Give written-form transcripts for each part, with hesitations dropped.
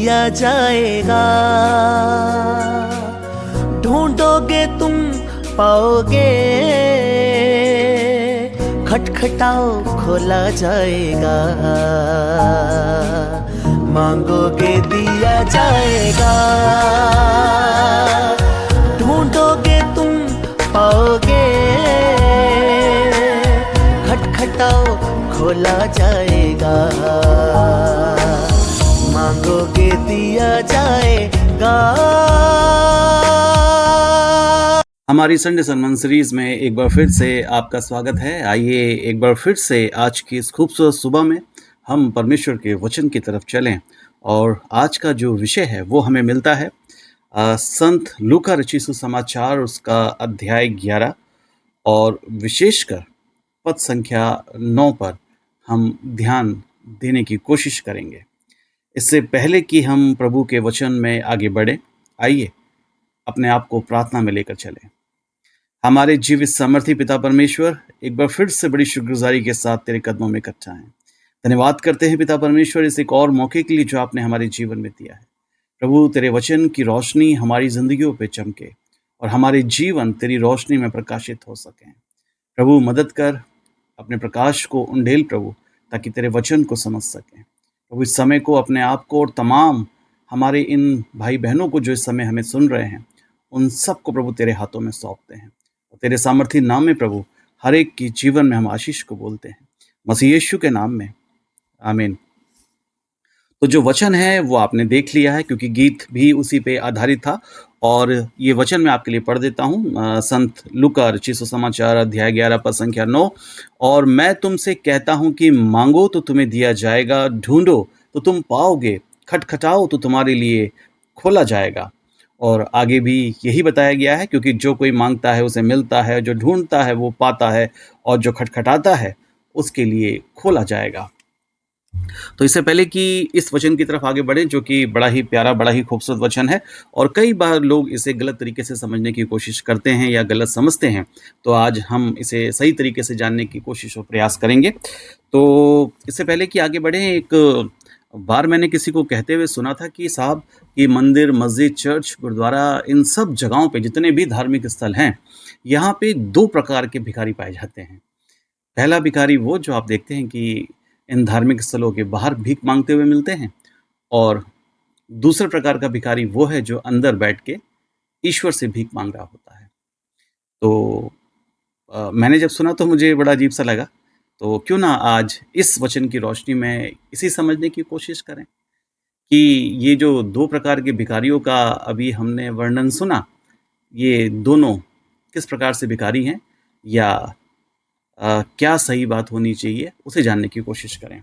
दिया जाएगा। ढूंढोगे तुम पाओगे, खटखटाओ खोला जाएगा। मांगोगे दिया जाएगा। ढूंढोगे तुम पाओगे, खटखटाओ खोला जाएगा। मांगोगे दिया जाएगा। हमारी संडे सरमन सीरीज में एक बार फिर से आपका स्वागत है। आइए एक बार फिर से आज की इस खूबसूरत सुबह में हम परमेश्वर के वचन की तरफ चलें। और आज का जो विषय है वो हमें मिलता है संत लूका रचित सुसमाचार, उसका अध्याय 11 और विशेषकर पद संख्या 9 पर हम ध्यान देने की कोशिश करेंगे। इससे पहले कि हम प्रभु के वचन में आगे बढ़े, आइए अपने आप को प्रार्थना में लेकर चलें। हमारे जीवित सामर्थी पिता परमेश्वर, एक बार फिर से बड़ी शुक्रगुजारी के साथ तेरे कदमों में इकट्ठा हैं। धन्यवाद करते हैं पिता परमेश्वर इस एक और मौके के लिए जो आपने हमारे जीवन में दिया है। प्रभु, तेरे वचन की रोशनी हमारी जिंदगियों पे चमके और हमारे जीवन तेरी रोशनी में प्रकाशित हो सकें। प्रभु, मदद कर, अपने प्रकाश को उंडेल प्रभु, ताकि तेरे वचन को समझ सकें। प्रभु, इस समय को, अपने आप को और तमाम हमारे इन भाई बहनों को जो इस समय हमें सुन रहे हैं, उन सबको प्रभु तेरे हाथों में सौंपते हैं। और तेरे सामर्थी नाम में प्रभु हर एक के जीवन में हम आशीष को बोलते हैं, मसीह यीशु के नाम में, आमीन। तो जो वचन है वो आपने देख लिया है, क्योंकि गीत भी उसी पे आधारित था। और ये वचन मैं आपके लिए पढ़ देता हूँ। संत लूका रचित सुसमाचार अध्याय 11 पद संख्या 9। और मैं तुमसे कहता हूँ कि मांगो तो तुम्हें दिया जाएगा, ढूंढो तो तुम पाओगे, खटखटाओ तो तुम्हारे लिए खोला जाएगा। और आगे भी यही बताया गया है, क्योंकि जो कोई मांगता है उसे मिलता है, जो ढूंढता है वो पाता है, और जो खटखटाता है उसके लिए खोला जाएगा। तो इससे पहले कि इस वचन की तरफ आगे बढ़े, जो कि बड़ा ही प्यारा, बड़ा ही खूबसूरत वचन है, और कई बार लोग इसे गलत तरीके से समझने की कोशिश करते हैं या गलत समझते हैं, तो आज हम इसे सही तरीके से जानने की कोशिश और प्रयास करेंगे। तो इससे पहले कि आगे बढ़े, एक बार मैंने किसी को कहते हुए सुना था कि साहब, ये मंदिर, मस्जिद, चर्च, गुरुद्वारा, इन सब जगहों पे जितने भी धार्मिक स्थल हैं, यहाँ पे 2 प्रकार के भिखारी पाए जाते हैं। पहला भिखारी वो जो आप देखते हैं कि इन धार्मिक स्थलों के बाहर भीख मांगते हुए मिलते हैं, और दूसरे प्रकार का भिखारी वो है जो अंदर बैठ के ईश्वर से भीख मांग रहा होता है। तो मैंने जब सुना तो मुझे बड़ा अजीब सा लगा। तो क्यों ना आज इस वचन की रोशनी में इसी समझने की कोशिश करें कि ये जो 2 प्रकार के भिखारियों का अभी हमने वर्णन सुना, ये दोनों किस प्रकार से भिखारी हैं, या क्या सही बात होनी चाहिए, उसे जानने की कोशिश करें।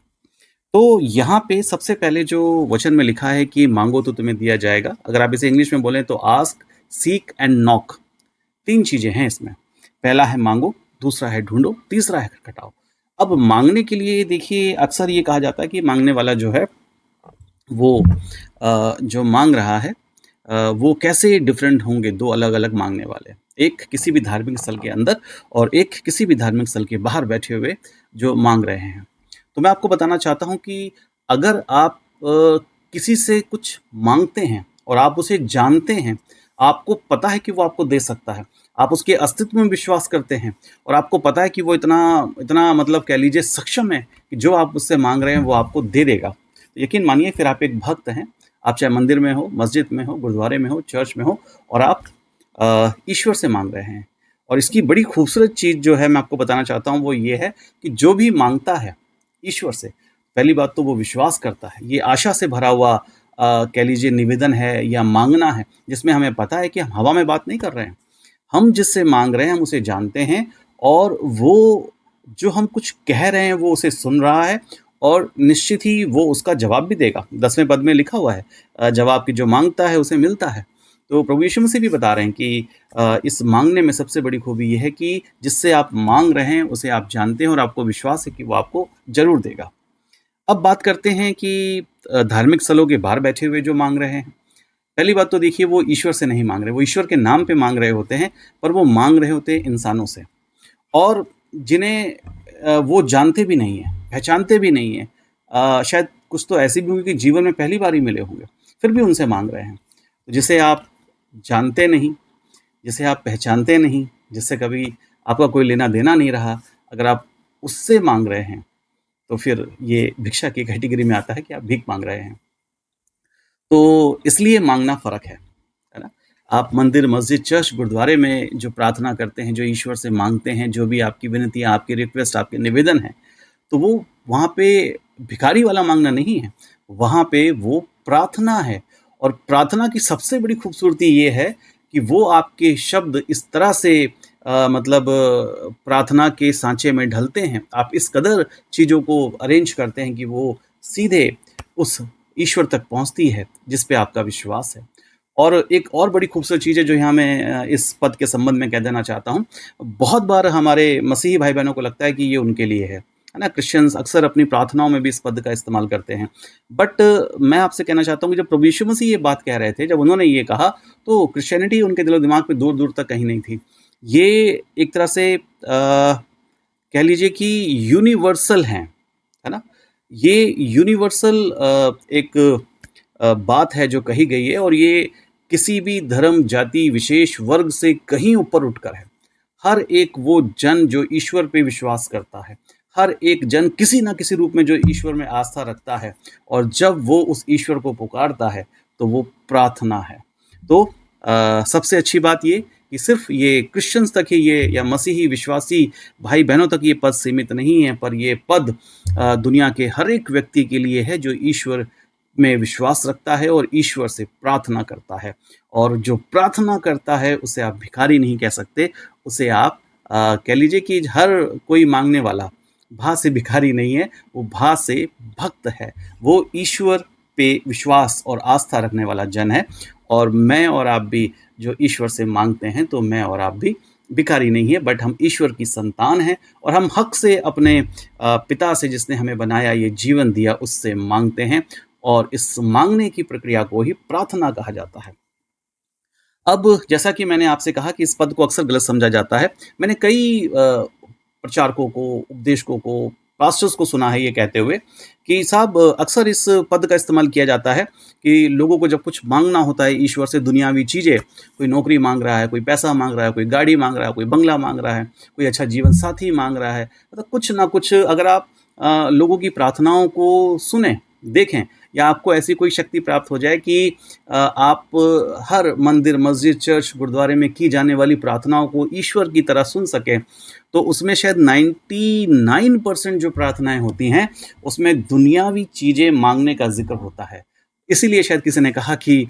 तो यहाँ पे सबसे पहले जो वचन में लिखा है कि मांगो तो तुम्हें दिया जाएगा, अगर आप इसे इंग्लिश में बोलें तो आस्क, सीक एंड नॉक, 3 चीज़ें हैं इसमें। पहला है मांगो, दूसरा है ढूंढो, तीसरा है खटखटाओ। अब मांगने के लिए देखिए, अक्सर ये कहा जाता है कि मांगने वाला जो है वो जो मांग रहा है वो कैसे डिफरेंट होंगे, 2 अलग अलग मांगने वाले, एक किसी भी धार्मिक स्थल के अंदर और एक किसी भी धार्मिक स्थल के बाहर बैठे हुए जो मांग रहे हैं। तो मैं आपको बताना चाहता हूँ कि अगर आप किसी से कुछ मांगते हैं और आप उसे जानते हैं, आपको पता है कि वो आपको दे सकता है, आप उसके अस्तित्व में विश्वास करते हैं, और आपको पता है कि वो इतना इतना मतलब कह लीजिए सक्षम है कि जो आप उससे मांग रहे हैं वो आपको दे देगा, तो यकीन मानिए फिर आप एक भक्त हैं। आप चाहे मंदिर में हो, मस्जिद में हो, गुरुद्वारे में हो, चर्च में हो, और आप ईश्वर से मांग रहे हैं। और इसकी बड़ी खूबसूरत चीज़ जो है मैं आपको बताना चाहता हूँ वो ये है कि जो भी मांगता है ईश्वर से, पहली बात तो वो विश्वास करता है। ये आशा से भरा हुआ कह लीजिए निवेदन है या मांगना है, जिसमें हमें पता है कि हम हवा में बात नहीं कर रहे हैं। हम जिससे मांग रहे हैं हम उसे जानते हैं, और वो जो हम कुछ कह रहे हैं वो उसे सुन रहा है, और निश्चित ही वो उसका जवाब भी देगा। 10वें पद में लिखा हुआ है, जवाब की जो मांगता है उसे मिलता है। तो प्रभु यीशु मसीह भी बता रहे हैं कि इस मांगने में सबसे बड़ी खूबी ये है कि जिससे आप मांग रहे हैं उसे आप जानते हैं, और आपको विश्वास है कि वो आपको जरूर देगा। अब बात करते हैं कि धार्मिक स्थलों के बाहर बैठे हुए जो मांग रहे हैं, पहली बात तो देखिए वो ईश्वर से नहीं मांग रहे, वो ईश्वर के नाम पे मांग रहे होते हैं, पर वो मांग रहे होते हैं इंसानों से, और जिन्हें वो जानते भी नहीं हैं, पहचानते भी नहीं हैं। शायद कुछ तो ऐसे भी होंगे कि जीवन में पहली बार ही मिले होंगे, फिर भी उनसे मांग रहे हैं। तो जिसे आप जानते नहीं, जिसे आप पहचानते नहीं, जिससे कभी आपका कोई लेना देना नहीं रहा, अगर आप उससे मांग रहे हैं तो फिर ये भिक्षा की कैटेगरी में आता है कि आप भीख मांग रहे हैं। तो इसलिए मांगना फ़र्क है ना? आप मंदिर, मस्जिद, चर्च, गुरुद्वारे में जो प्रार्थना करते हैं, जो ईश्वर से मांगते हैं, जो भी आपकी विनतियाँ, आपकी रिक्वेस्ट, आपके निवेदन हैं, तो वो वहाँ पे भिखारी वाला मांगना नहीं है, वहाँ पे वो प्रार्थना है। और प्रार्थना की सबसे बड़ी खूबसूरती ये है कि वो आपके शब्द इस तरह से मतलब प्रार्थना के सांचे में ढलते हैं, आप इस कदर चीज़ों को अरेंज करते हैं कि वो सीधे उस ईश्वर तक पहुँचती है जिस पे आपका विश्वास है। और एक और बड़ी खूबसूरत चीज़ है जो यहाँ मैं इस पद के संबंध में कह देना चाहता हूँ। बहुत बार हमारे मसीही भाई-बहनों को लगता है कि ये उनके लिए है ना? क्रिश्चियंस अक्सर अपनी प्रार्थनाओं में भी इस पद का इस्तेमाल करते हैं। बट मैं आपसे कहना चाहता हूँ कि जब प्रभु यीशु मसीह ये बात कह रहे थे, जब उन्होंने ये कहा, तो क्रिश्चियनिटी उनके दिलो-दिमाग में दूर-दूर तक कहीं नहीं थी। ये एक तरह से कह लीजिए कि यूनिवर्सल हैं, है ना? ये यूनिवर्सल एक बात है जो कही गई है, और ये किसी भी धर्म, जाति, विशेष वर्ग से कहीं ऊपर उठकर है। हर एक वो जन जो ईश्वर पे विश्वास करता है, हर एक जन किसी न किसी रूप में जो ईश्वर में आस्था रखता है, और जब वो उस ईश्वर को पुकारता है तो वो प्रार्थना है। तो सबसे अच्छी बात ये कि सिर्फ ये क्रिश्चियंस तक ही ये, या मसीही विश्वासी भाई बहनों तक ये पद सीमित नहीं है, पर ये पद दुनिया के हर एक व्यक्ति के लिए है जो ईश्वर में विश्वास रखता है और ईश्वर से प्रार्थना करता है। और जो प्रार्थना करता है उसे आप भिखारी नहीं कह सकते, उसे आप कह लीजिए कि हर कोई मांगने वाला भा से भिखारी नहीं है, वो भा से भक्त है, वो ईश्वर पे विश्वास और आस्था रखने वाला जन है। और मैं और आप भी जो ईश्वर से मांगते हैं, तो मैं और आप भी भिखारी नहीं है, बट हम ईश्वर की संतान हैं, और हम हक से अपने पिता से, जिसने हमें बनाया, ये जीवन दिया, उससे मांगते हैं। और इस मांगने की प्रक्रिया को ही प्रार्थना कहा जाता है। अब जैसा कि मैंने आपसे कहा कि इस पद को अक्सर गलत समझा जाता है। मैंने कई प्रचारकों को, उपदेशकों को, पास्टर्स को सुना है ये कहते हुए कि साहब अक्सर इस पद का इस्तेमाल किया जाता है कि लोगों को जब कुछ मांगना होता है ईश्वर से, दुनियावी चीज़ें, कोई नौकरी मांग रहा है, कोई पैसा मांग रहा है, कोई गाड़ी मांग रहा है, कोई बंगला मांग रहा है, कोई अच्छा जीवन साथी मांग रहा है, मतलब कुछ ना कुछ। अगर आप लोगों की प्रार्थनाओं को सुने, देखें, या आपको ऐसी कोई शक्ति प्राप्त हो जाए कि आप हर मंदिर, मस्जिद, चर्च, गुरुद्वारे में की जाने वाली प्रार्थनाओं को ईश्वर की तरह सुन सकें, तो उसमें शायद 99% जो प्रार्थनाएं होती हैं उसमें दुनियावी चीज़ें मांगने का जिक्र होता है। इसीलिए शायद किसी ने कहा कि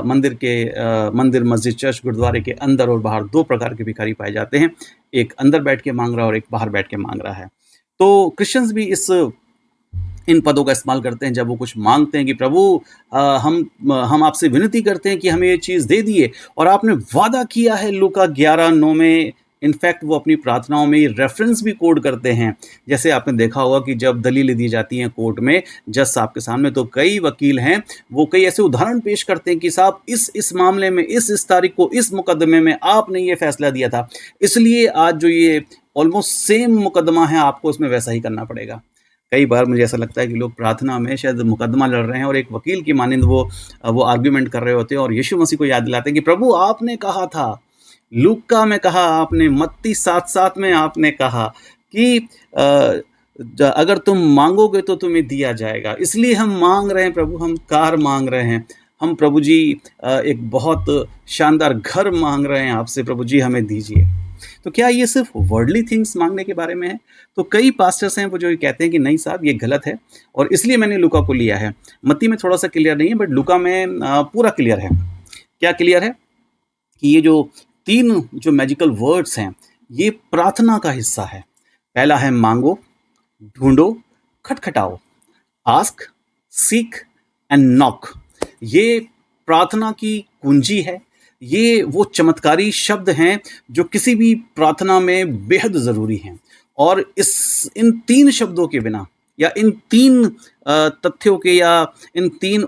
मंदिर, मस्जिद, चर्च, गुरुद्वारे के अंदर और बाहर दो प्रकार के भिखारी पाए जाते हैं, एक अंदर बैठ के मांग रहा है और एक बाहर बैठ के मांग रहा है। तो क्रिश्चियंस भी इन पदों का इस्तेमाल करते हैं जब वो कुछ मांगते हैं कि प्रभु हम आपसे विनती करते हैं कि हमें ये चीज़ दे दिए, और आपने वादा किया है लूका 11:9 में। इनफैक्ट वो अपनी प्रार्थनाओं में रेफरेंस भी कोड करते हैं। जैसे आपने देखा होगा कि जब दलीलें दी जाती हैं कोर्ट में जज साहब के सामने, तो कई वकील हैं, वो कई ऐसे उदाहरण पेश करते हैं कि साहब इस मामले में, इस तारीख को, इस मुकदमे में आपने ये फैसला दिया था, इसलिए आज जो ये ऑलमोस्ट सेम मुकदमा है आपको उसमें वैसा ही करना पड़ेगा। कई बार मुझे ऐसा लगता है कि लोग प्रार्थना में शायद मुकदमा लड़ रहे हैं और एक वकील की मानिंद वो आर्ग्यूमेंट कर रहे होते हैं, और यीशु मसीह को याद दिलाते हैं कि प्रभु आपने कहा था, लूका में कहा आपने, मत्ती 7:7 में आपने कहा कि अगर तुम मांगोगे तो तुम्हें दिया जाएगा। इसलिए हम मांग रहे हैं प्रभु, हम कार मांग रहे हैं, हम प्रभु जी एक बहुत शानदार घर मांग रहे हैं आपसे, प्रभु जी हमें दीजिए। तो क्या ये सिर्फ वर्ल्डली थिंग्स मांगने के बारे में है? तो कई पास्टर्स हैं वो जो कहते हैं कि नहीं साहब ये गलत है, और इसलिए मैंने लूका को लिया है। मत्ती में थोड़ा सा क्लियर नहीं है, बट लूका में पूरा क्लियर है। क्या क्लियर है? कि ये जो 3 जो मैजिकल वर्ड्स हैं ये प्रार्थना का हिस्सा है। पहला है मांगो, ढूंढो, खटखटाओ, आस्क, सीक एंड नॉक। ये प्रार्थना की कुंजी है। ये वो चमत्कारी शब्द हैं जो किसी भी प्रार्थना में बेहद ज़रूरी हैं, और इन 3 शब्दों के बिना, या इन 3 तथ्यों के, या इन 3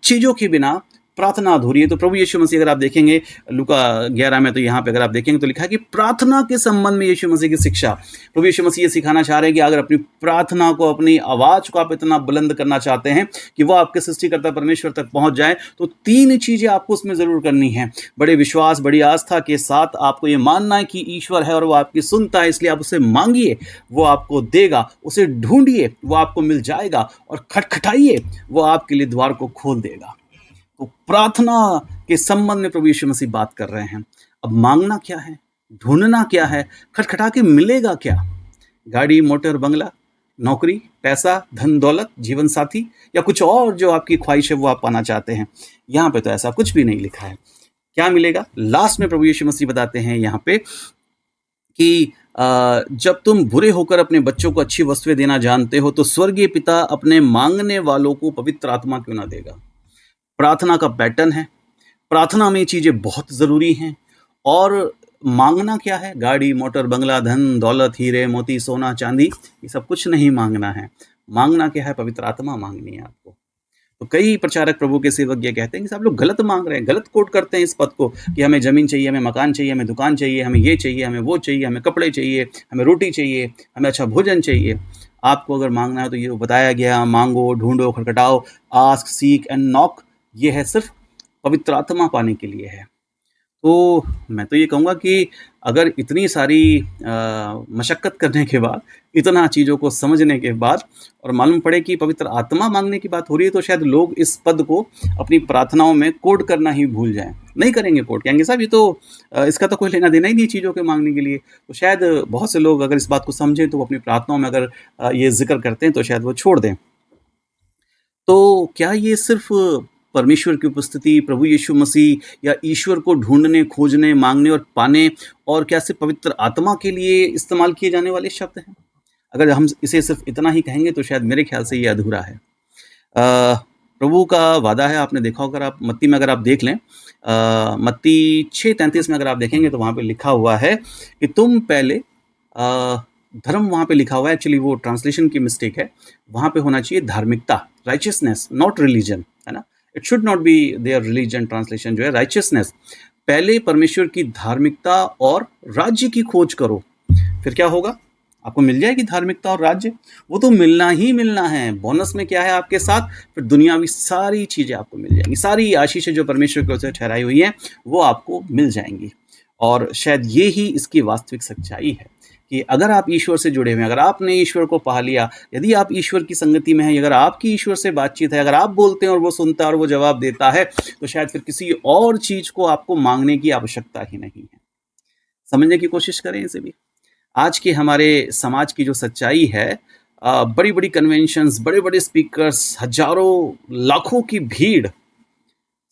चीज़ों के बिना प्रार्थना अधूरी है। तो प्रभु यीशु मसीह अगर आप देखेंगे लूका 11 में, तो यहाँ पे अगर आप देखेंगे तो लिखा है कि प्रार्थना के संबंध में यीशु मसीह की शिक्षा, प्रभु यीशु मसीह ये सिखाना चाह रहे हैं कि अगर अपनी प्रार्थना को, अपनी आवाज़ को आप इतना बुलंद करना चाहते हैं कि वो आपके सृष्टिकर्ता परमेश्वर तक पहुंच जाए, तो 3 चीज़ें आपको उसमें ज़रूर करनी है। बड़े विश्वास, बड़ी आस्था के साथ आपको ये मानना है कि ईश्वर है और वो आपकी सुनता है, इसलिए आप उसे मांगिए, वो आपको देगा। उसे ढूंढिए, वो आपको मिल जाएगा। और खटखटाइए, वो आपके लिए द्वार को खोल देगा। तो प्रार्थना के संबंध में प्रभु यीशु मसीह बात कर रहे हैं। अब मांगना क्या है, ढूंढना क्या है, खटखटा के मिलेगा क्या? गाड़ी, मोटर, बंगला, नौकरी, पैसा, धन दौलत, जीवन साथी, या कुछ और जो आपकी ख्वाहिश है वो आप पाना चाहते हैं? यहाँ पे तो ऐसा कुछ भी नहीं लिखा है। क्या मिलेगा? लास्ट में प्रभु यीशु मसीह बताते हैं यहाँ पे कि जब तुम बुरे होकर अपने बच्चों को अच्छी वस्तुएं देना जानते हो, तो स्वर्गीय पिता अपने मांगने वालों को पवित्र आत्मा क्यों ना देगा? प्रार्थना का पैटर्न है। प्रार्थना में चीज़ें बहुत ज़रूरी हैं। और मांगना क्या है? गाड़ी, मोटर, बंगला, धन दौलत, हीरे मोती, सोना चांदी, ये सब कुछ नहीं मांगना है। मांगना क्या है? पवित्र आत्मा मांगनी है आपको। तो कई प्रचारक, प्रभु के सेवक ये कहते हैं कि सब लोग गलत मांग रहे हैं, गलत कोट करते हैं इस पद को कि हमें ज़मीन चाहिए, हमें मकान चाहिए, हमें दुकान चाहिए, हमें ये चाहिए, हमें वो चाहिए, हमें कपड़े चाहिए, हमें रोटी चाहिए, हमें अच्छा भोजन चाहिए। आपको अगर मांगना है तो ये बताया गया, मांगो, ढूंढो, खटखटाओ, आस्क, सीक एंड नॉक, ये है सिर्फ पवित्र आत्मा पाने के लिए है। तो मैं तो ये कहूँगा कि अगर इतनी सारी मशक्क़त करने के बाद, इतना चीज़ों को समझने के बाद, और मालूम पड़े कि पवित्र आत्मा मांगने की बात हो रही है, तो शायद लोग इस पद को अपनी प्रार्थनाओं में कोड करना ही भूल जाएं। नहीं करेंगे कोड, कहेंगे साहब ये तो इसका तो कोई लेना देना ही नहीं चीज़ों के मांगने के लिए। तो शायद बहुत से लोग अगर इस बात को समझें तो वो अपनी प्रार्थनाओं में अगर ये जिक्र करते हैं तो शायद वो छोड़ दें। तो क्या ये सिर्फ परमेश्वर की उपस्थिति, प्रभु यीशु मसीह या ईश्वर को ढूंढने, खोजने, मांगने और पाने, और क्या सिर्फ पवित्र आत्मा के लिए इस्तेमाल किए जाने वाले शब्द हैं? अगर हम इसे सिर्फ इतना ही कहेंगे तो शायद मेरे ख्याल से ये अधूरा है। प्रभु का वादा है, आपने देखा होगा, आप मत्ती में अगर आप देख लें, मत्ती 6:33 में अगर आप देखेंगे तो वहाँ पे लिखा हुआ है कि तुम पहले धर्म, वहाँ पे लिखा हुआ है, एक्चुअली वो ट्रांसलेशन की मिस्टेक है, वहाँ पे होना चाहिए धार्मिकता, राइचियसनेस, नॉट रिलीजन, है ना। It should not be their religion, translation जो है राइचियसनेस। पहले परमेश्वर की धार्मिकता और राज्य की खोज करो, फिर क्या होगा? आपको मिल जाएगी धार्मिकता और राज्य। वो तो मिलना ही मिलना है। बोनस में क्या है आपके साथ? फिर दुनियावी सारी चीज़ें आपको मिल जाएंगी, सारी आशीषें जो परमेश्वर की ओर से ठहराई हुई हैं वो आपको मिल जाएंगी। और शायद ये ही इसकी वास्तविक सच्चाई है कि अगर आप ईश्वर से जुड़े हुए हैं, अगर आपने ईश्वर को पा लिया, यदि आप ईश्वर की संगति में हैं, अगर आपकी ईश्वर से बातचीत है, अगर आप बोलते हैं और वो सुनता है और वो जवाब देता है, तो शायद फिर किसी और चीज़ को आपको मांगने की आवश्यकता ही नहीं है। समझने की कोशिश करें इसे भी। आज के हमारे समाज की जो सच्चाई है, बड़ी बड़ी कन्वेंशंस, बड़े बड़े स्पीकर्स, हजारों लाखों की भीड़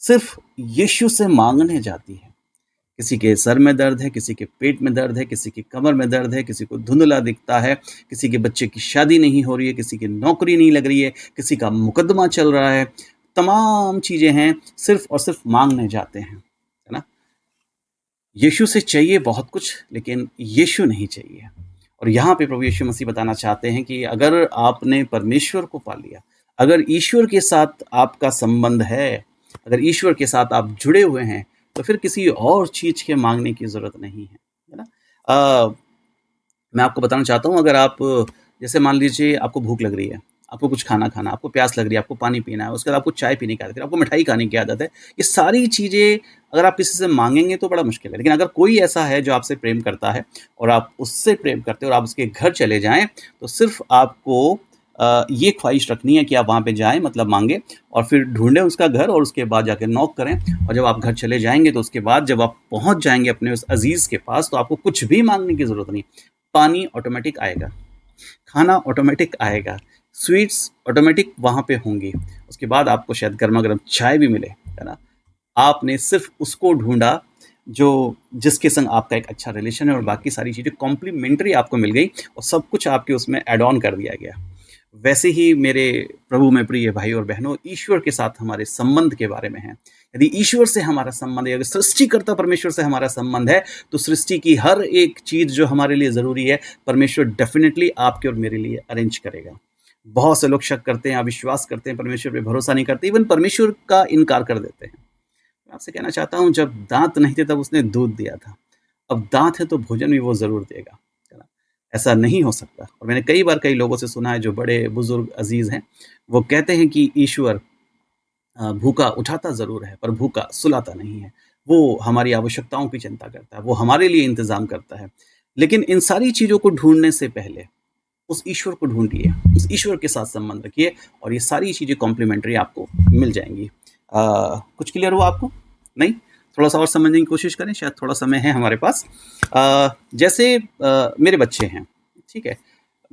सिर्फ यीशु से मांगने जाती है। किसी के सर में दर्द है, किसी के पेट में दर्द है, किसी की कमर में दर्द है, किसी को धुंधला दिखता है, किसी के बच्चे की शादी नहीं हो रही है, किसी की नौकरी नहीं लग रही है, किसी का मुकदमा चल रहा है। तमाम चीज़ें हैं, सिर्फ और सिर्फ मांगने जाते हैं, है ना। यीशु से चाहिए बहुत कुछ, लेकिन यीशु नहीं चाहिए। और यहाँ पे प्रभु यीशु मसीह बताना चाहते हैं कि अगर आपने परमेश्वर को पा लिया, अगर ईश्वर के साथ आपका संबंध है, अगर ईश्वर के साथ आप जुड़े हुए हैं, तो फिर किसी और चीज़ के मांगने की ज़रूरत नहीं है ना। मैं आपको बताना चाहता हूँ, अगर आप, जैसे मान लीजिए आपको भूख लग रही है, आपको कुछ खाना खाना, आपको प्यास लग रही है, आपको पानी पीना है, उसके बाद आपको चाय पीने की आदत है, आपको मिठाई खाने की आदत है, ये सारी चीज़ें अगर आप किसी से मांगेंगे तो बड़ा मुश्किल है। लेकिन अगर कोई ऐसा है जो आपसे प्रेम करता है और आप उससे प्रेम करते हैं और आप उसके घर चले जाएं, तो सिर्फ आपको ये ख्वाहिश रखनी है कि आप वहाँ पे जाएं, मतलब मांगे, और फिर ढूंढें उसका घर, और उसके बाद जाके नॉक करें। और जब आप घर चले जाएंगे तो उसके बाद जब आप पहुँच जाएंगे अपने उस अजीज़ के पास, तो आपको कुछ भी मांगने की ज़रूरत नहीं। पानी ऑटोमेटिक आएगा, खाना ऑटोमेटिक आएगा, स्वीट्स ऑटोमेटिक वहाँ पे होंगी, उसके बाद आपको शायद गर्मा गर्म चाय भी मिले, है ना। आपने सिर्फ उसको ढूंढा जो जिसके संग आपका एक अच्छा रिलेशन है, और बाकी सारी चीज़ें कॉम्प्लीमेंट्री आपको मिल गई और सब कुछ आपके उसमें ऐड ऑन कर दिया गया। वैसे ही मेरे प्रभु में प्रिय भाई और बहनों, ईश्वर के साथ हमारे संबंध के बारे में है। यदि ईश्वर से हमारा संबंध है, अगर सृष्टिकर्ता परमेश्वर से हमारा संबंध है, तो सृष्टि की हर एक चीज़ जो हमारे लिए ज़रूरी है, परमेश्वर डेफिनेटली आपके और मेरे लिए अरेंज करेगा। बहुत से लोग शक करते हैं, अविश्वास करते हैं, परमेश्वर पे भरोसा नहीं करते, इवन परमेश्वर का इनकार कर देते हैं। मैं आपसे कहना चाहता हूँ, जब दाँत नहीं थे तब उसने दूध दिया था। अब दाँत है तो भोजन भी वो ज़रूर देगा, है ना? ऐसा नहीं हो सकता। और मैंने कई बार कई लोगों से सुना है जो बड़े बुज़ुर्ग अज़ीज़ हैं, वो कहते हैं कि ईश्वर भूखा उठाता ज़रूर है, पर भूखा सुलाता नहीं है। वो हमारी आवश्यकताओं की चिंता करता है, वो हमारे लिए इंतज़ाम करता है। लेकिन इन सारी चीज़ों को ढूँढने से पहले उस ईश्वर को ढूँढिए, उस ईश्वर के साथ संबंध रखिए और ये सारी चीज़ें कॉम्प्लीमेंट्री आपको मिल जाएँगी। कुछ क्लियर हुआ आपको? नहीं? थोड़ा-सा और समझने की कोशिश करें, शायद थोड़ा समय है हमारे पास। जैसे मेरे बच्चे हैं, ठीक है?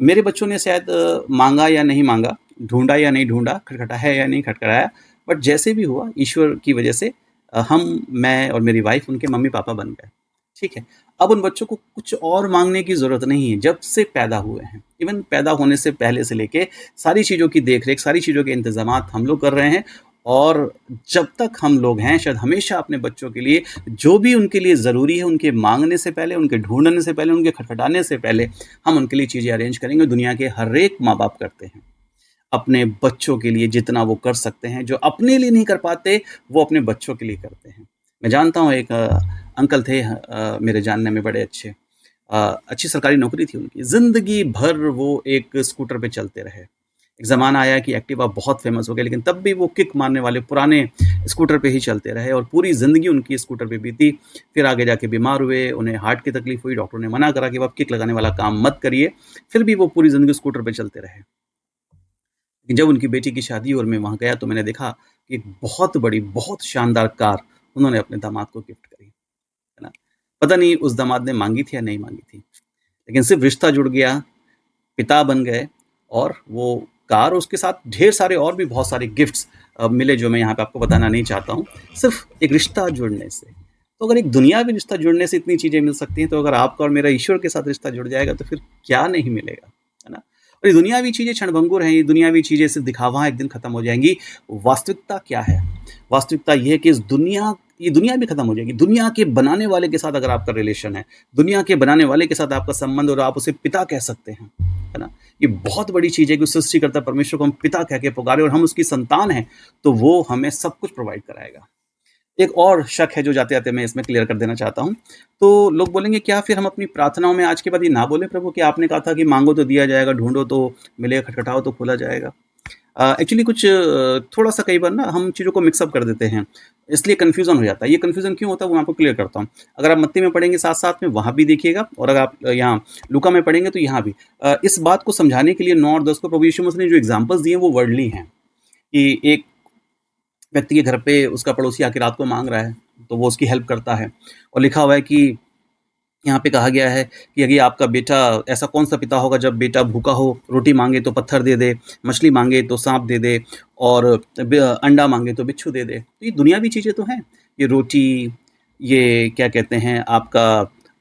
मेरे बच्चों ने शायद माँगा या नहीं माँगा, ढूँढा या नहीं ढूँढा, खटखटाया या नहीं खटखटाया, बट जैसे भी हुआ ईश्वर की वजह से मैं और मेरी वाइफ़ उनके मम्मी-पापा बन गए, ठीक है? अब उन बच्चों को कुछ और माँगने की ज़रूरत नहीं है, जब से पैदा हुए हैं। इवन पैदा होने से पहले से लेके सारी चीज़ों की देख-रेख, सारी चीज़ों के इंतज़ामात हम लोग कर रहे हैं और जब तक हम लोग हैं, शायद हमेशा अपने बच्चों के लिए जो भी उनके लिए ज़रूरी है, उनके माँगने से पहले, उनके ढूँढने से पहले, उनके खटखटाने से पहले, हम उनके लिए चीज़ें अरेंज करेंगे। दुनिया के हर एक माँ-बाप करते हैं। अपने बच्चों के लिए जितना वो कर सकते हैं, जो अपने लिए नहीं कर पाते, वो अपने बच्चों के लिए करते हैं। मैं जानता हूँ एक अंकल थे मेरे जानने में बड़े अच्छे। अच्छी सरकारी नौकरी थी उनकी। ज़िंदगी भर वो एक स्कूटर पे चलते रहे। एक ज़माना आया कि एक्टिवा बहुत फ़ेमस हो गया, लेकिन तब भी वो किक मारने वाले पुराने स्कूटर पे ही चलते रहे और पूरी ज़िंदगी उनकी स्कूटर पे बीती। फिर आगे जाके बीमार हुए, उन्हें हार्ट की तकलीफ़ हुई, डॉक्टर ने मना करा कि अब आप किक लगाने वाला काम मत करिए। फिर भी वो पूरी ज़िंदगी स्कूटर पे चलते रहे। लेकिन जब उनकी बेटी की शादी और मैं वहाँ गया तो मैंने देखा कि एक बहुत बड़ी, बहुत शानदार कार उन्होंने अपने दामाद को गिफ्ट करी, है ना? पता नहीं उस दामाद ने माँगी थी या नहीं माँगी थी, लेकिन सिर्फ़ रिश्ता जुड़ गया, पिता बन गए और वो कार और उसके साथ ढेर सारे और भी बहुत सारे गिफ्ट्स मिले जो मैं यहाँ पे आपको बताना नहीं चाहता हूँ, सिर्फ़ एक रिश्ता जुड़ने से। तो अगर एक दुनियावी रिश्ता जुड़ने से इतनी चीज़ें मिल सकती हैं, तो अगर आपका और मेरा ईश्वर के साथ रिश्ता जुड़ जाएगा तो फिर क्या नहीं मिलेगा, है ना? और ये दुनियावी चीज़ें क्षणभंगुर हैं, ये दुनियावी चीज़ें सिर्फ़ दिखावा है, एक दिन खत्म हो जाएँगी। वास्तविकता क्या है? वास्तविकता ये है कि ये दुनिया भी खत्म हो जाएगी। दुनिया के बनाने वाले के साथ अगर आपका रिलेशन है, दुनिया के बनाने वाले के साथ आपका संबंध और आप उसे पिता कह सकते हैं, है ना? ये बहुत बड़ी चीज़ है कि उस सृष्टिकर्ता परमेश्वर को हम पिता कह के पुकारें और हम उसकी संतान हैं, तो वो हमें सब कुछ प्रोवाइड कराएगा। एक और शक है जो जाते-जाते मैं इसमें क्लियर कर देना चाहता हूँ। तो लोग बोलेंगे क्या फिर हम अपनी प्रार्थनाओं में आज के बाद ये ना बोलें प्रभु कि आपने कहा था कि माँगो तो दिया जाएगा, ढूँढो तो मिलेगा, खटखटाओ तो खोला जाएगा। एक्चुअली कुछ थोड़ा-सा कई बार ना हम चीज़ों को मिक्स अप कर देते हैं, इसलिए कन्फ्यूज़न हो जाता है। ये कन्फ्यूज़न क्यों होता है वो मैं आपको क्लियर करता हूँ। अगर आप मत्ती में पढ़ेंगे साथ-साथ में वहाँ भी देखिएगा और अगर आप यहाँ लूका में पढ़ेंगे तो यहाँ भी। इस बात को समझाने के लिए 9 और 10 को प्रभु यीशु मसीह ने जो एग्ज़ाम्पल्स दिए हैं वो वर्ल्डली हैं, कि एक व्यक्ति के घर पे उसका पड़ोसी आके रात को माँग रहा है, तो वो उसकी हेल्प करता है और लिखा हुआ है कि यहाँ पे कहा गया है कि यदि आपका बेटा ऐसा कौन-सा पिता होगा जब बेटा भूखा हो, रोटी माँगे तो पत्थर दे दे, मछली माँगे तो साँप दे दे और अंडा माँगे तो बिच्छू दे दे। तो ये दुनियावी चीज़ें तो हैं, ये रोटी, ये क्या कहते हैं आपका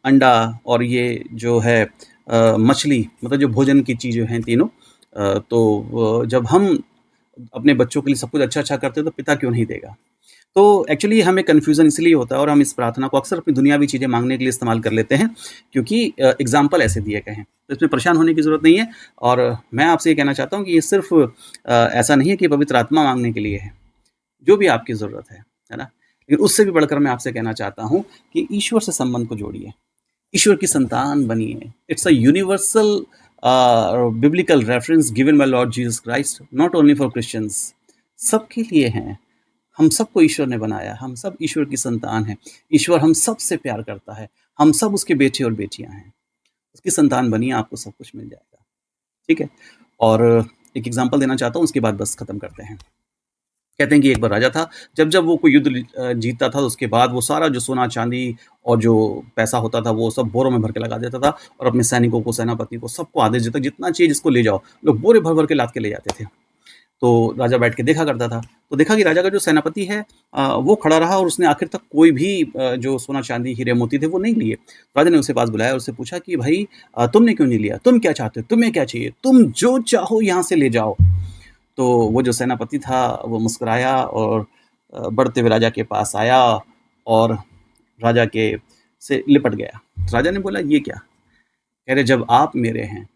अंडा और ये जो है मछली, मतलब जो भोजन की चीज़ें हैं तीनों। तो जब हम अपने बच्चों के लिए सब कुछ अच्छा-अच्छा करते हैं तो पिता क्यों नहीं देगा? तो एक्चुअली हमें कन्फ्यूज़न इसलिए होता है और हम इस प्रार्थना को अक्सर अपनी दुनियावी चीज़ें माँगने के लिए इस्तेमाल कर लेते हैं, क्योंकि एग्ज़ाम्पल ऐसे दिए गए हैं। तो इसमें परेशान होने की ज़रूरत नहीं है और मैं आपसे ये कहना चाहता हूँ कि ये सिर्फ़ ऐसा नहीं है कि पवित्र आत्मा माँगने के लिए है, जो भी आपकी ज़रूरत है ना? लेकिन उससे भी बढ़कर मैं आपसे कहना चाहता हूँ कि ईश्वर से संबंध को जोड़िए, ईश्वर की संतान बनिए। It's a universal biblical reference given by Lord Jesus Christ, not only for Christians, सबके लिए हैं। हम सबको ईश्वर ने बनाया, हम सब ईश्वर की संतान हैं। ईश्वर हम सब से प्यार करता है, हम सब उसके बेटे और बेटियाँ हैं। उसकी संतान बनिए, आपको सब कुछ मिल जाएगा, ठीक है? और एक एग्ज़ाम्पल देना चाहता हूँ, उसके बाद बस खत्म करते हैं। कहते हैं कि एक बार राजा था, जब वो कोई युद्ध जीतता था, उसके बाद वो सारा जो सोना-चांदी और जो पैसा होता था, वो सब बोरों में भर के लगा देता था और अपने सैनिकों को, सेनापति को, सबको आदेश देता, जितना चाहिए जिसको ले जाओ। लोग बोरे भर-भर के लाद के ले जाते थे। तो राजा बैठ के देखा करता था, तो देखा कि राजा का जो सेनापति है वो खड़ा रहा और उसने आखिर तक कोई भी जो सोना-चांदी, हीरे-मोती थे वो नहीं लिए। राजा ने उसे पास बुलाया और उससे पूछा कि भाई तुमने क्यों नहीं लिया? तुम क्या चाहते हो? तुम्हें क्या चाहिए? तुम जो चाहो यहाँ से ले जाओ। तो वो जो सेनापति था वो मुस्कुराया और बढ़ते हुए राजा के पास आया और राजा के से लिपट गया। तो राजा ने बोला ये क्या? कह रहे जब आप मेरे हैं,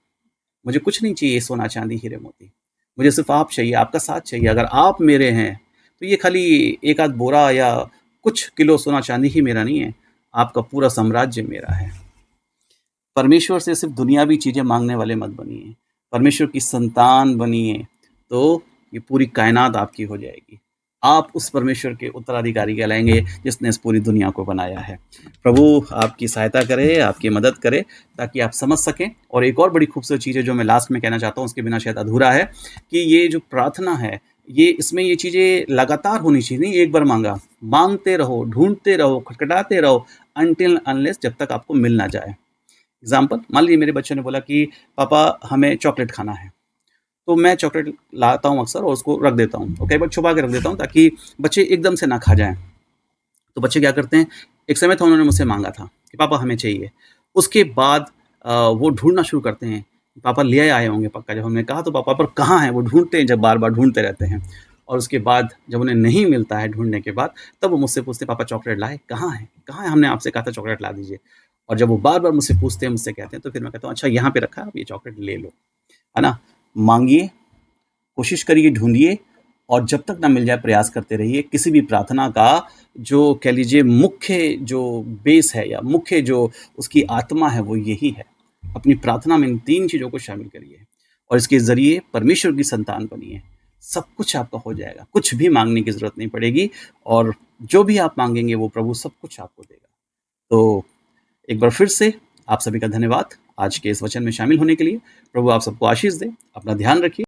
मुझे कुछ नहीं चाहिए सोना, चांदी, हीरे, मोती। मुझे सिर्फ़ आप चाहिए, आपका साथ चाहिए। अगर आप मेरे हैं, तो ये खाली एक आध बोरा या कुछ किलो सोना चांदी ही मेरा नहीं है, आपका पूरा साम्राज्य मेरा है। परमेश्वर से सिर्फ दुनियावी चीज़ें मांगने वाले मत बनिए, परमेश्वर की संतान बनिए, तो ये पूरी कायनात आपकी हो जाएगी। आप उस परमेश्वर के उत्तराधिकारी कहलाएंगे जिसने इस पूरी दुनिया को बनाया है। प्रभु आपकी सहायता करे, आपकी मदद करे, ताकि आप समझ सकें। और एक और बड़ी खूबसूरत चीज़ है जो मैं लास्ट में कहना चाहता हूँ, उसके बिना शायद अधूरा है, कि ये जो प्रार्थना है, ये इसमें ये चीज़ें लगातार होनी चाहिए, नहीं एक बार मांगा, मांगते रहो, ढूंढते रहो, खटखटाते रहो, अनटिल अनलेस, जब तक आपको मिल ना जाए। एग्जाम्पल, मान लीजिए मेरे बच्चे ने बोला कि पापा हमें चॉकलेट खाना है, तो मैं चॉकलेट लाता हूँ अक्सर और उसको रख देता हूँ, और कई बार छुपा के रख देता हूँ ताकि बच्चे एकदम से ना खा जाएं। तो बच्चे क्या करते हैं, एक समय था उन्होंने मुझसे मांगा था कि पापा हमें चाहिए, उसके बाद वो ढूंढना शुरू करते हैं, पापा ले आए होंगे पक्का, जब हमने कहा तो पापा पर कहाँ है, वो ढूंढते हैं, जब बार बार ढूंढते रहते हैं, और उसके बाद जब उन्हें नहीं मिलता है ढूंढने के बाद, तब वो मुझसे पूछते, पापा चॉकलेट लाए, कहाँ है, हमने आपसे कहा था चॉकलेट ला दीजिए। और जब वो बार बार मुझसे पूछते हैं, मुझसे कहते हैं, तो फिर मैं कहता हूँ अच्छा यहाँ पे रखा है, आप ये चॉकलेट ले लो, है ना। मांगिए, कोशिश करिए, ढूंढिए, और जब तक ना मिल जाए प्रयास करते रहिए। किसी भी प्रार्थना का जो कह लीजिए मुख्य जो बेस है या मुख्य जो उसकी आत्मा है, वो यही है। अपनी प्रार्थना में इन 3 चीज़ों को शामिल करिए और इसके ज़रिए परमेश्वर की संतान बनिए। सब कुछ आपका हो जाएगा, कुछ भी मांगने की ज़रूरत नहीं पड़ेगी, और जो भी आप मांगेंगे वो प्रभु सब कुछ आपको देगा। तो एक बार फिर से आप सभी का धन्यवाद आज के इस वचन में शामिल होने के लिए। प्रभु आप सबको आशीष दे। अपना ध्यान रखिए।